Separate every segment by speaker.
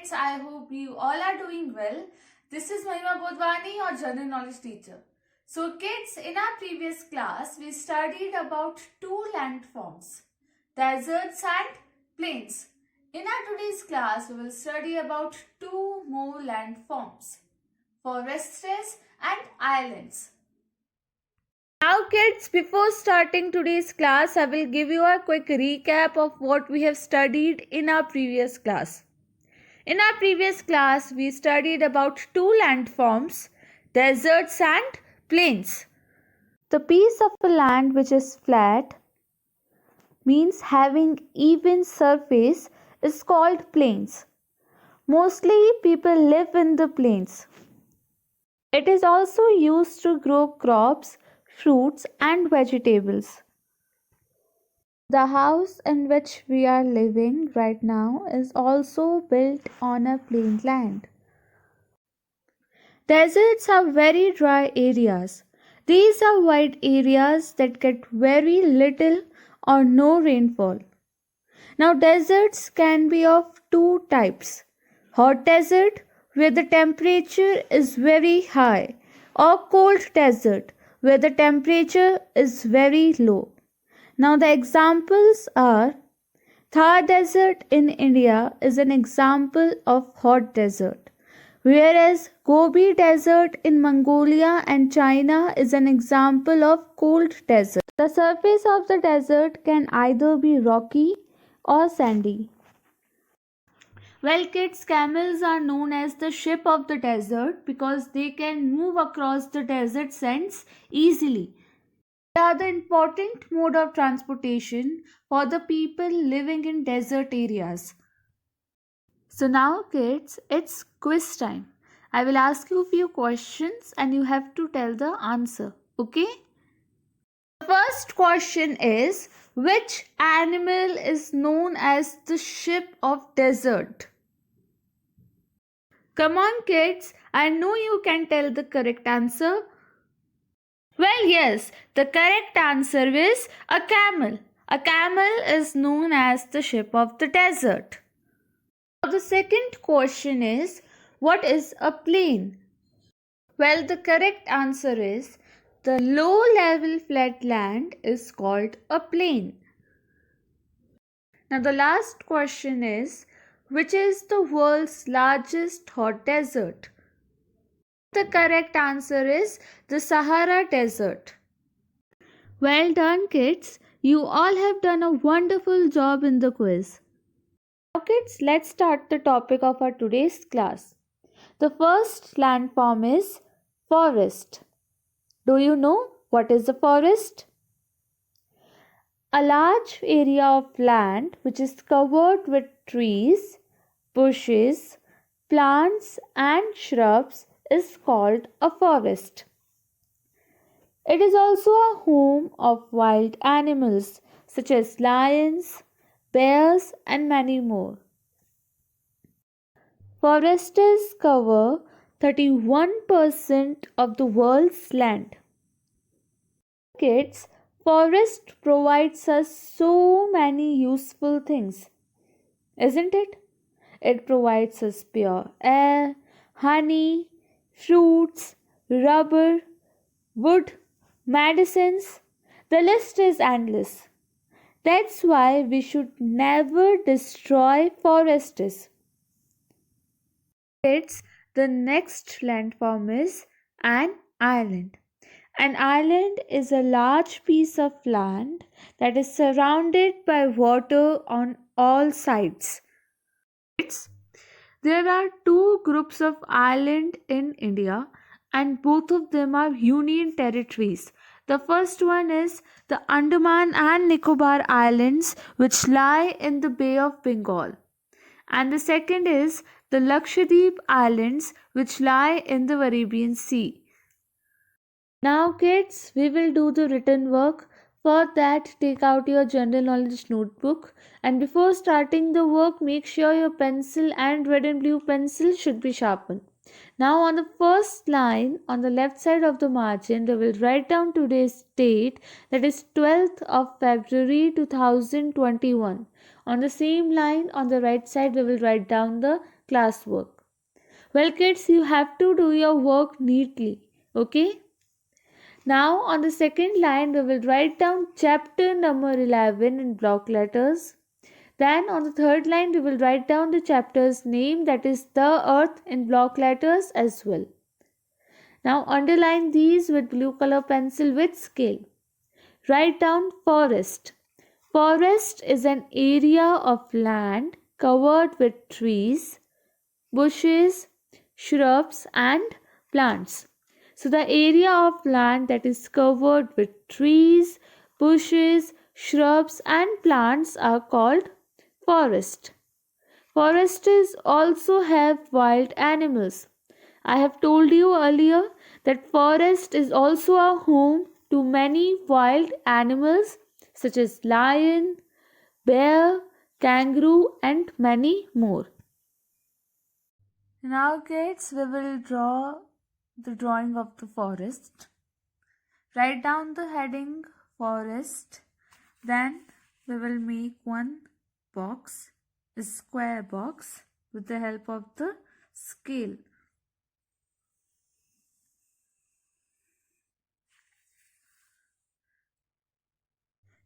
Speaker 1: kids, I hope you all are doing well. This is Mahima Bodwani, your general knowledge teacher. So kids, in our previous class, we studied about two landforms, deserts and plains. In our today's class, we will study about two more landforms, forests and islands. Now kids, before starting today's class, I will give you a quick recap of what we have studied in our previous class. In our previous class, we studied about two landforms, deserts and plains. The piece of the land which is flat, means having even surface, is called plains. Mostly people live in the plains. It is also used to grow crops, fruits and vegetables. The house in which we are living right now is also built on a plain land. Deserts are very dry areas. These are wide areas that get very little or no rainfall. Now, deserts can be of two types: hot desert, where the temperature is very high, or cold desert, where the temperature is very low. Now, the examples are Thar Desert in India is an example of hot desert, whereas Gobi Desert in Mongolia and China is an example of cold desert. The surface of the desert can either be rocky or sandy. Well, kids, camels are known as the ship of the desert because they can move across the desert sands easily. They are the important mode of transportation for the people living in desert areas. So now kids, it's quiz time. I will ask you a few questions and you have to tell the answer. Okay? The first question is, which animal is known as the ship of desert? Come on kids, I know you can tell the correct answer. Well, yes, the correct answer is a camel. A camel is known as the ship of the desert. Now, the second question is, what is a plain? Well, the correct answer is the low level flat land is called a plain. Now, the last question is, which is the world's largest hot desert? The correct answer is the Sahara Desert. Well done, kids. You all have done a wonderful job in the quiz. Now, kids, let's start the topic of our today's class. The first landform is forest. Do you know what is a forest? A large area of land which is covered with trees, bushes, plants, and shrubs is called a forest. It is also a home of wild animals such as lions, bears, and many more. Forests cover 31% of the world's land. Kids, forest provides us so many useful things, isn't it? It provides us pure air, honey, fruits, rubber, wood, medicines. The list is endless. That's why we should never destroy forests. Kids, the next landform is an island. An island is a large piece of land that is surrounded by water on all sides. There are two groups of islands in India and both of them are union territories. The first one is the Andaman and Nicobar Islands, which lie in the Bay of Bengal. And the second is the Lakshadweep Islands, which lie in the Arabian Sea. Now, kids, we will do the written work. For that, take out your general knowledge notebook. And before starting the work, make sure your pencil and red and blue pencil should be sharpened. Now, on the first line on the left side of the margin, we will write down today's date, that is 12th of February 2021. On the same line, on the right side, we will write down the classwork. Well, kids, you have to do your work neatly. Okay? Now, on the second line, we will write down chapter number 11 in block letters. Then, on the third line, we will write down the chapter's name, that is the earth, in block letters as well. Now, underline these with blue color pencil with scale. Write down forest. Forest is an area of land covered with trees, bushes, shrubs, and plants. So, the area of land that is covered with trees, bushes, shrubs, and plants are called forest. Forests also have wild animals. I have told you earlier that forest is also a home to many wild animals such as lion, bear, kangaroo, and many more. Now kids, we will draw the drawing of the forest. Write down the heading forest. Then we will make one box, a square box, with the help of the scale.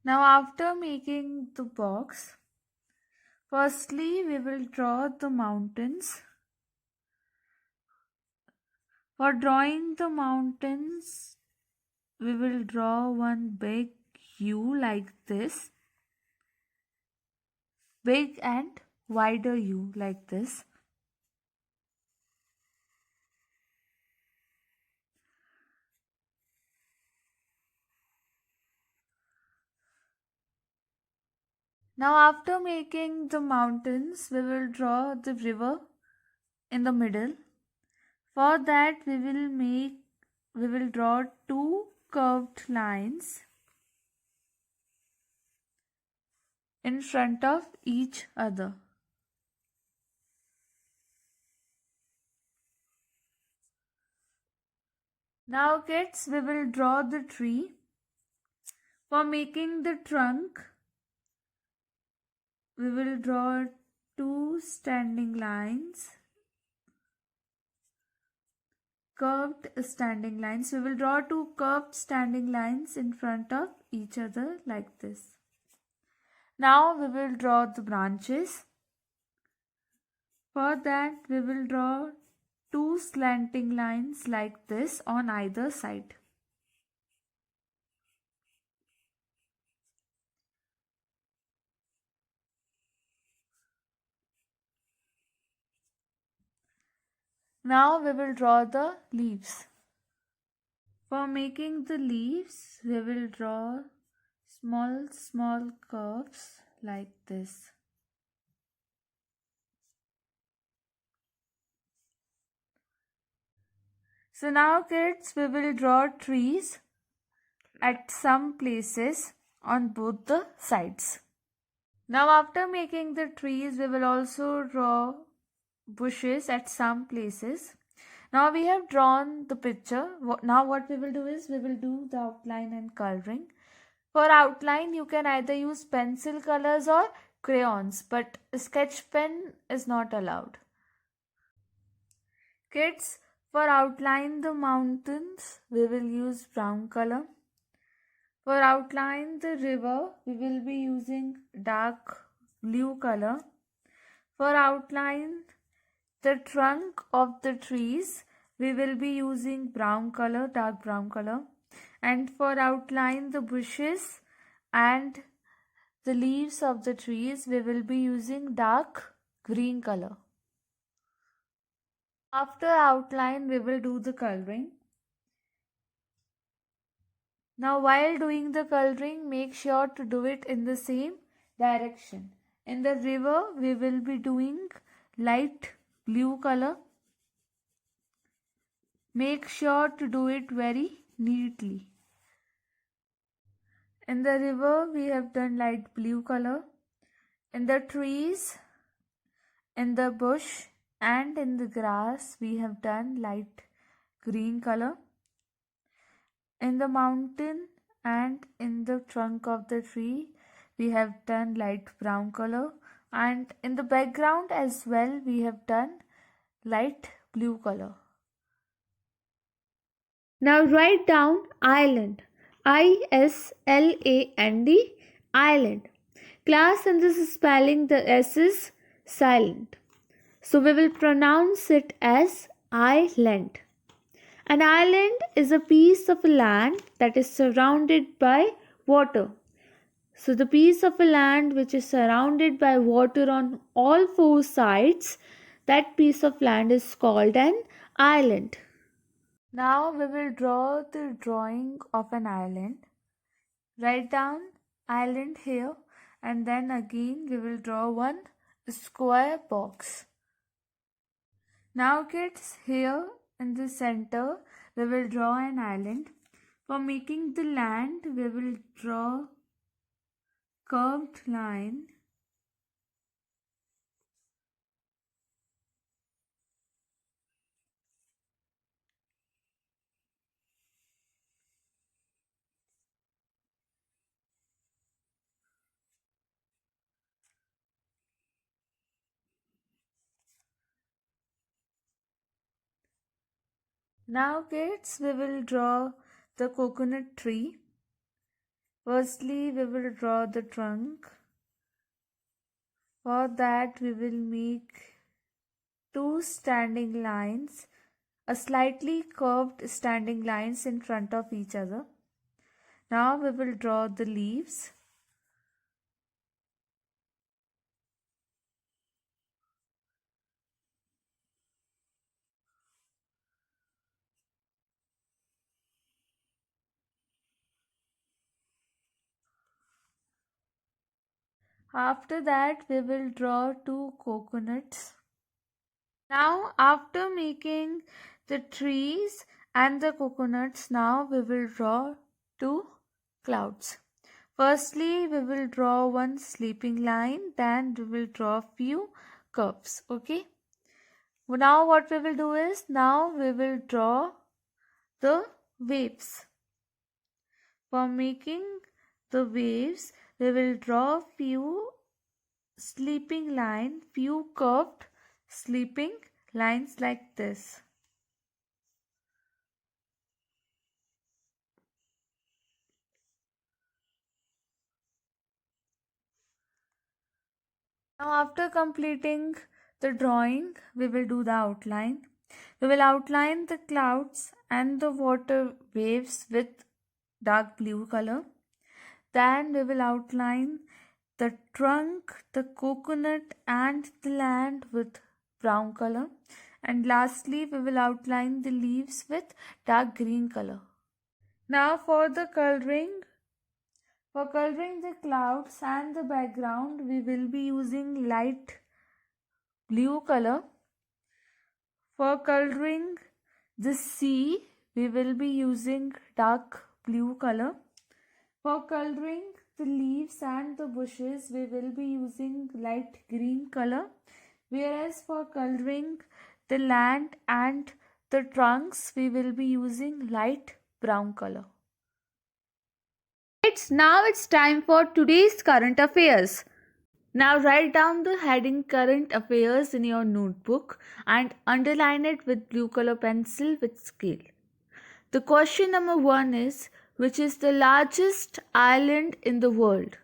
Speaker 1: Now after making the box, firstly we will draw the mountains. For drawing the mountains, we will draw one big U like this. Big and wider U like this. Now after making the mountains, we will draw the river in the middle. For that we will draw two curved lines in front of each other. Now kids, we will draw the tree. For making the trunk, we will draw two standing lines, curved standing lines. We will draw two curved standing lines in front of each other like this. Now we will draw the branches. For that we will draw two slanting lines like this on either side. Now we will draw the leaves. For making the leaves, we will draw small curves like this. So now kids, we will draw trees at some places on both the sides. Now after making the trees, we will also draw bushes at some places. Now we have drawn the picture. Now what we will do is we will do the outline and coloring. For outline, you can either use pencil colors or crayons, but sketch pen is not allowed. Kids, for outline the mountains, we will use brown color. For outline the river, we will be using dark blue color. For outline the trunk of the trees, we will be using brown color, dark brown color. And for outline the bushes and the leaves of the trees, we will be using dark green color. After outline, we will do the coloring. Now while doing the coloring, make sure to do it in the same direction. In the river, we will be doing light blue color. Make sure to do it very neatly. In the river, we have done light blue color. In the trees, in the bush, and in the grass, we have done light green color. In the mountain and in the trunk of the tree, we have done light brown color, and in the background as well we have done light blue color. Now write down island. ISLAND, island. Class, in this spelling the S is silent. So we will pronounce it as island. An island is a piece of land that is surrounded by water. So the piece of land which is surrounded by water on all four sides, that piece of land is called an island. Now we will draw the drawing of an island. Write down island here, and then again we will draw one square box. Now kids, here in the center we will draw an island. For making the land we will draw curved line. Now kids, we will draw the coconut tree. Firstly, we will draw the trunk. For that, we will make two standing lines, a slightly curved standing lines in front of each other. Now we will draw the leaves. After that, we will draw two coconuts. Now, after making the trees and the coconuts, now we will draw two clouds. Firstly, we will draw one sleeping line, then we will draw few curves. Okay. Now what we will do is, now we will draw the waves. For making the waves, we will draw few sleeping line, few curved sleeping lines like this. Now after completing the drawing, we will do the outline. We will outline the clouds and the water waves with dark blue color. Then we will outline the trunk, the coconut and the land with brown color. And lastly, we will outline the leaves with dark green color. Now for the coloring. For coloring the clouds and the background, we will be using light blue color. For coloring the sea, we will be using dark blue color. For coloring the leaves and the bushes, we will be using light green color. Whereas for coloring the land and the trunks, we will be using light brown color. Now it's time for today's current affairs. Now write down the heading current affairs in your notebook and underline it with blue color pencil with scale. The question number 1 is, which is the largest island in the world?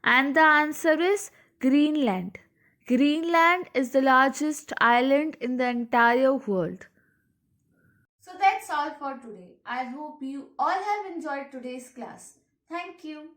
Speaker 1: And the answer is Greenland. Greenland is the largest island in the entire world. So that's all for today. I hope you all have enjoyed today's class. Thank you.